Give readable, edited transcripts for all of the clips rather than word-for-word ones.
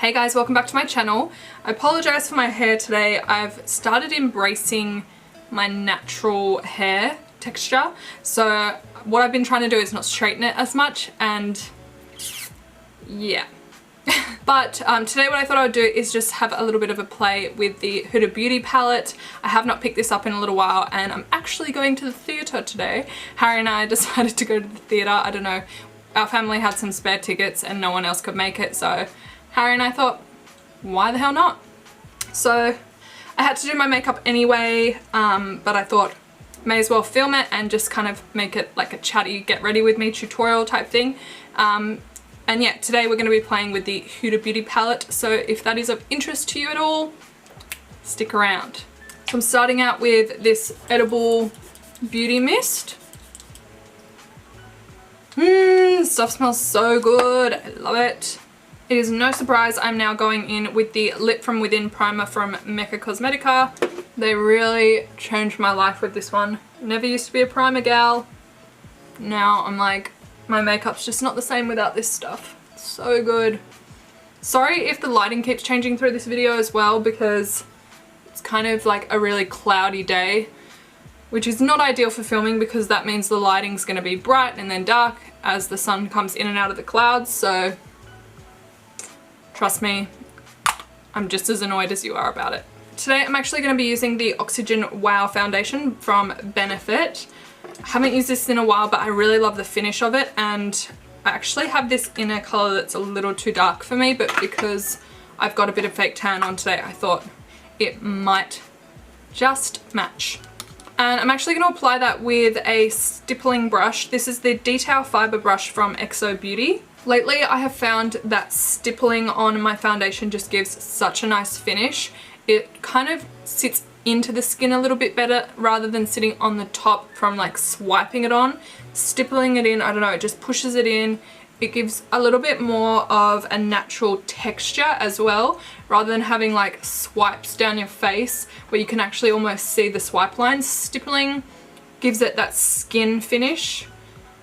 Hey guys, welcome back to my channel. I apologize for my hair today. I've started embracing my natural hair texture. So what I've been trying to do is not straighten it as much, and yeah. But today what I thought I would do is just have a little bit of a play with the Huda Beauty palette. I have not picked this up in a little while, and I'm actually going to the theatre today. Harry and I decided to go to the theatre. I don't know, our family had some spare tickets and no one else could make it, so Harry and I thought, why the hell not? So I had to do my makeup anyway, but I thought may as well film it and just kind of make it like a chatty get ready with me tutorial type thing. And yeah, today we're going to be playing with the Huda Beauty palette, so if that is of interest to you at all, stick around. So I'm starting out with this Edible Beauty Mist. Stuff smells so good, I love it. It is no surprise I'm now going in with the Lit From Within primer from Mecca Cosmetica. They really changed my life with this one. Never used to be a primer gal. Now I'm like, my makeup's just not the same without this stuff. So good. Sorry if the lighting keeps changing through this video as well, because it's kind of like a really cloudy day, which is not ideal for filming because that means the lighting's going to be bright and then dark as the sun comes in and out of the clouds. So trust me, I'm just as annoyed as you are about it. Today I'm actually going to be using the Oxygen Wow foundation from Benefit. I haven't used this in a while, but I really love the finish of it, and I actually have this in a colour that's a little too dark for me, but because I've got a bit of fake tan on today, I thought it might just match. And I'm actually going to apply that with a stippling brush. This is the Detail Fibre brush from Exo Beauty. Lately I have found that stippling on my foundation just gives such a nice finish. It kind of sits into the skin a little bit better rather than sitting on the top from like swiping it on. Stippling it in, I don't know, it just pushes it in. It gives a little bit more of a natural texture as well, rather than having like swipes down your face where you can actually almost see the swipe lines. Stippling gives it that skin finish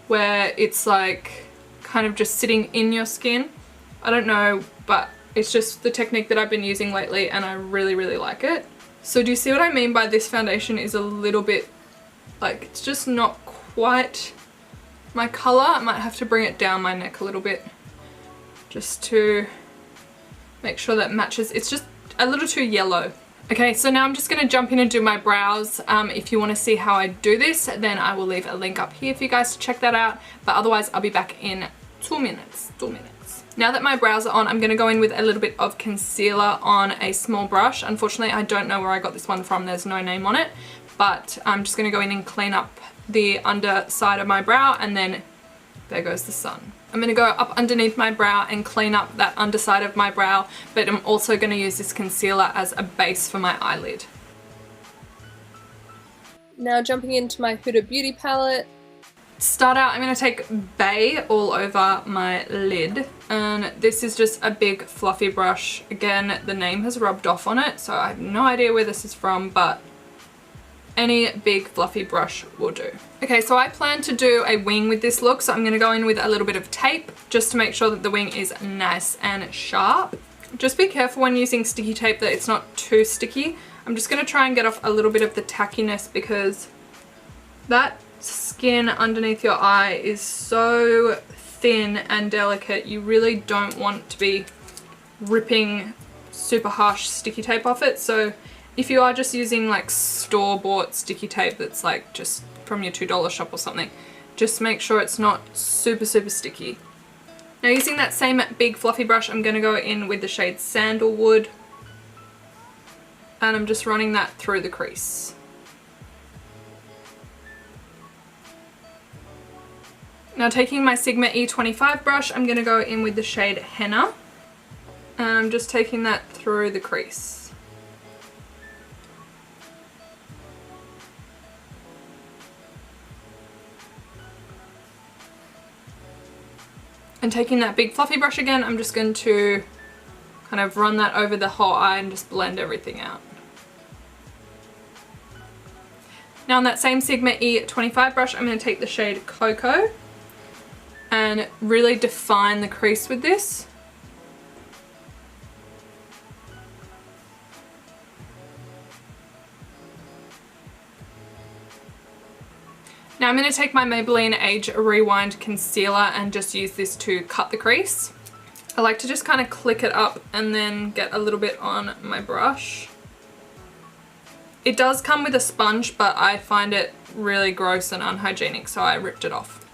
where it's like kind of just sitting in your skin. I don't know, but it's just the technique that I've been using lately and I really, really like it. So do you see what I mean by this foundation is a little bit, like, it's just not quite my colour. I might have to bring it down my neck a little bit just to make sure that matches. It's just a little too yellow. Okay, so now I'm just going to jump in and do my brows. If you want to see how I do this, then I will leave a link up here for you guys to check that out. But otherwise, I'll be back in 2 minutes. 2 minutes. Now that my brows are on, I'm going to go in with a little bit of concealer on a small brush. Unfortunately, I don't know where I got this one from. There's no name on it. But I'm just going to go in and clean up the underside of my brow, and then there goes the sun. I'm going to go up underneath my brow and clean up that underside of my brow, but I'm also going to use this concealer as a base for my eyelid. Now jumping into my Huda Beauty palette. To start out, I'm going to take Bay all over my lid, and this is just a big fluffy brush. Again, the name has rubbed off on it, so I have no idea where this is from, but any big fluffy brush will do. Okay, so I plan to do a wing with this look, so I'm going to go in with a little bit of tape just to make sure that the wing is nice and sharp. Just be careful when using sticky tape that it's not too sticky. I'm just going to try and get off a little bit of the tackiness because that skin underneath your eye is so thin and delicate. You really don't want to be ripping super harsh sticky tape off it. So if you are just using like store-bought sticky tape that's like just from your $2 shop or something, just make sure it's not super sticky. Now using that same big fluffy brush, I'm going to go in with the shade Sandalwood, and I'm just running that through the crease. Now taking my Sigma E25 brush, I'm going to go in with the shade Henna, and I'm just taking that through the crease. And taking that big fluffy brush again, I'm just going to kind of run that over the whole eye and just blend everything out. Now on that same Sigma E25 brush, I'm going to take the shade Cocoa and really define the crease with this. Now I'm going to take my Maybelline Age Rewind Concealer and just use this to cut the crease. I like to just kind of click it up and then get a little bit on my brush. It does come with a sponge, but I find it really gross and unhygienic, so I ripped it off.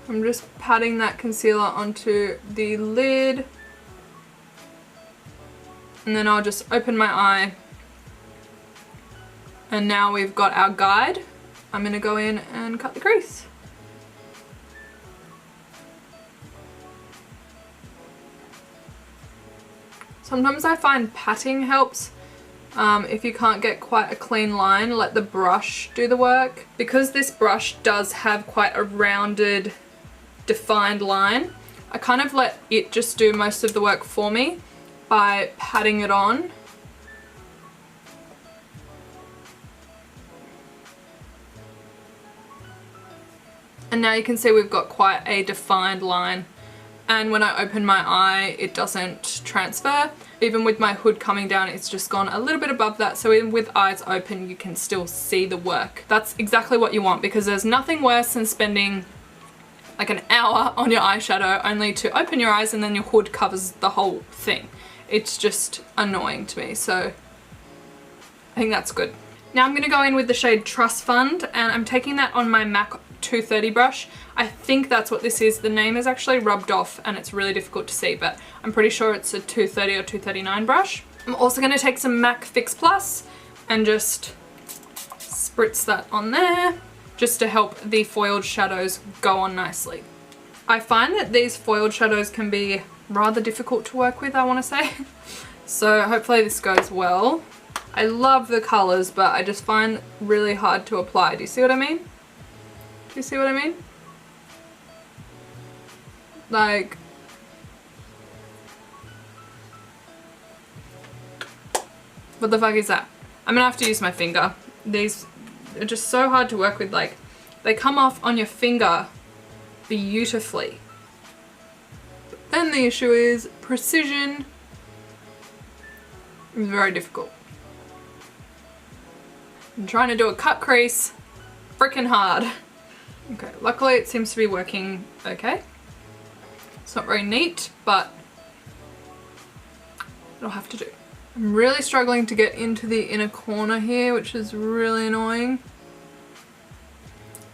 I'm just patting that concealer onto the lid. And then I'll just open my eye. And now we've got our guide. I'm going to go in and cut the crease. Sometimes I find patting helps. If you can't get quite a clean line, let the brush do the work. Because this brush does have quite a rounded, defined line, I kind of let it just do most of the work for me by patting it on. And now you can see we've got quite a defined line. And when I open my eye, it doesn't transfer. Even with my hood coming down, it's just gone a little bit above that. So even with eyes open, you can still see the work. That's exactly what you want, because there's nothing worse than spending like an hour on your eyeshadow only to open your eyes and then your hood covers the whole thing. It's just annoying to me. So I think that's good. Now I'm going to go in with the shade Trust Fund, and I'm taking that on my MAC 230 brush. I think that's what this is. The name is actually rubbed off and it's really difficult to see, but I'm pretty sure it's a 230 or 239 brush. I'm also going to take some MAC Fix Plus and just spritz that on there, just to help the foiled shadows go on nicely. I find that these foiled shadows can be rather difficult to work with, I want to say. So hopefully this goes well. I love the colours, but I just find really hard to apply. Do you see what I mean? Do you see what I mean? Like, what the fuck is that? I'm gonna have to use my finger. These are just so hard to work with. Like, they come off on your finger beautifully. But then the issue is precision is very difficult. I'm trying to do a cut crease freaking hard. Okay, luckily it seems to be working okay. It's not very neat, but it'll have to do. I'm really struggling to get into the inner corner here, which is really annoying.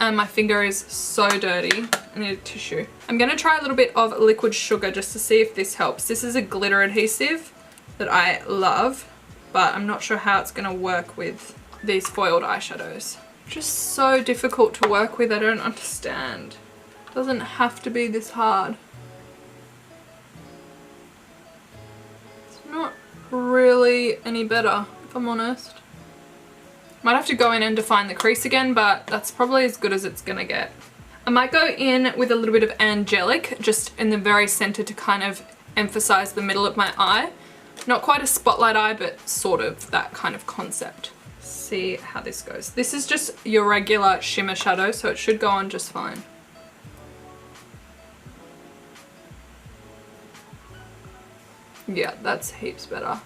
And my finger is so dirty. I need a tissue. I'm going to try a little bit of liquid sugar just to see if this helps. This is a glitter adhesive that I love, but I'm not sure how it's going to work with these foiled eyeshadows. Just so difficult to work with, I don't understand. It doesn't have to be this hard. It's not really any better, if I'm honest. Might have to go in and define the crease again, but that's probably as good as it's gonna get. I might go in with a little bit of Angelic, just in the very center to kind of emphasize the middle of my eye. Not quite a spotlight eye, but sort of that kind of concept. See how this goes. This is just your regular shimmer shadow, so it should go on just fine. Yeah, that's heaps better.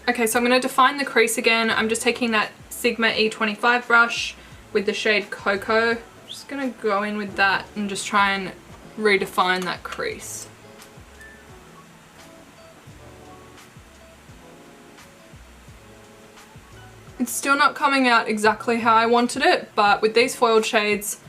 Okay, so I'm going to define the crease again. I'm just taking that Sigma E25 brush with the shade Cocoa. I'm just going to go in with that and just try and redefine that crease. It's still not coming out exactly how I wanted it, but with these foiled shades,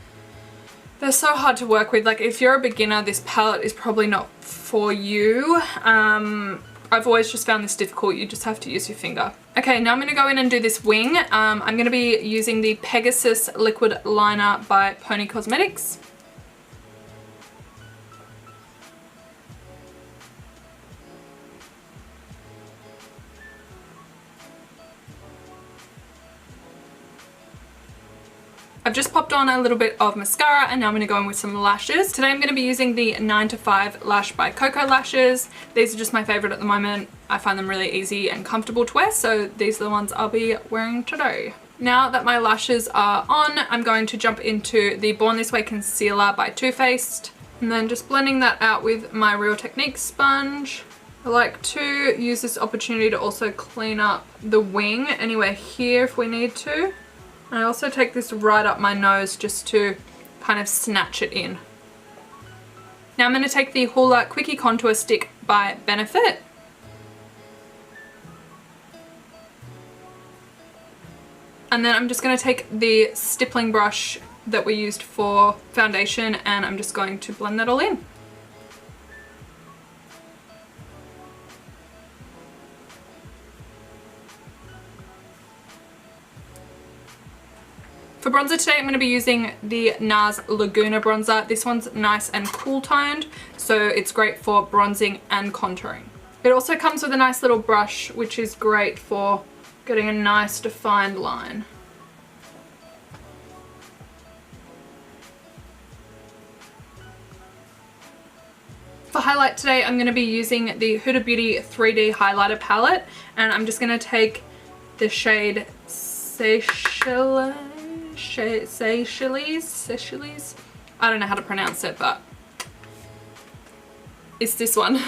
they're so hard to work with. Like, if you're a beginner, this palette is probably not for you. I've always just found this difficult. You just have to use your finger. Okay, now I'm going to go in and do this wing. I'm going to be using the Pegasus Liquid Liner by Pony Cosmetics. I've just popped on a little bit of mascara and now I'm going to go in with some lashes. Today I'm going to be using the 9 to 5 Lash by Coco lashes. These are just my favourite at the moment. I find them really easy and comfortable to wear, so these are the ones I'll be wearing today. Now that my lashes are on, I'm going to jump into the Born This Way Concealer by Too Faced and then just blending that out with my Real Techniques sponge. I like to use this opportunity to also clean up the wing anywhere here if we need to. And I also take this right up my nose just to kind of snatch it in. Now I'm going to take the Hoola Quickie Contour Stick by Benefit. And then I'm just going to take the stippling brush that we used for foundation and I'm just going to blend that all in. For bronzer today, I'm going to be using the NARS Laguna bronzer. This one's nice and cool toned, so it's great for bronzing and contouring. It also comes with a nice little brush, which is great for getting a nice defined line. For highlight today, I'm going to be using the Huda Beauty 3D highlighter palette, and I'm just going to take the shade Seychelles. I don't know how to pronounce it, but it's this one.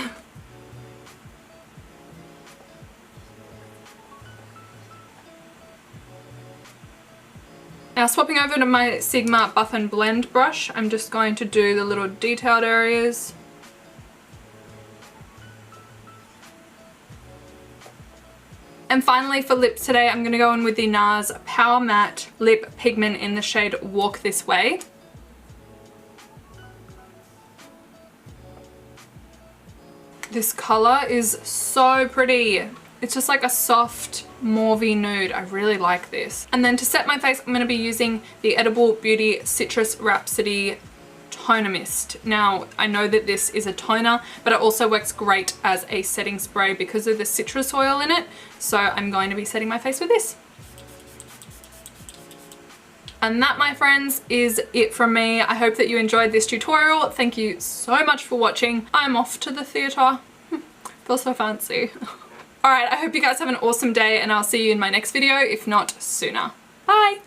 Now swapping over to my Sigma Buff and Blend brush, I'm just going to do the little detailed areas. And finally for lips today, I'm going to go in with the NARS Power Matte Lip Pigment in the shade Walk This Way. This colour is so pretty. It's just like a soft mauvey nude. I really like this. And then to set my face, I'm going to be using the Edible Beauty Citrus Rhapsody Toner Mist. Now, I know that this is a toner, but it also works great as a setting spray because of the citrus oil in it. So I'm going to be setting my face with this. And that, my friends, is it from me. I hope that you enjoyed this tutorial. Thank you so much for watching. I'm off to the theatre. Feels so fancy. Alright, I hope you guys have an awesome day and I'll see you in my next video, if not sooner. Bye!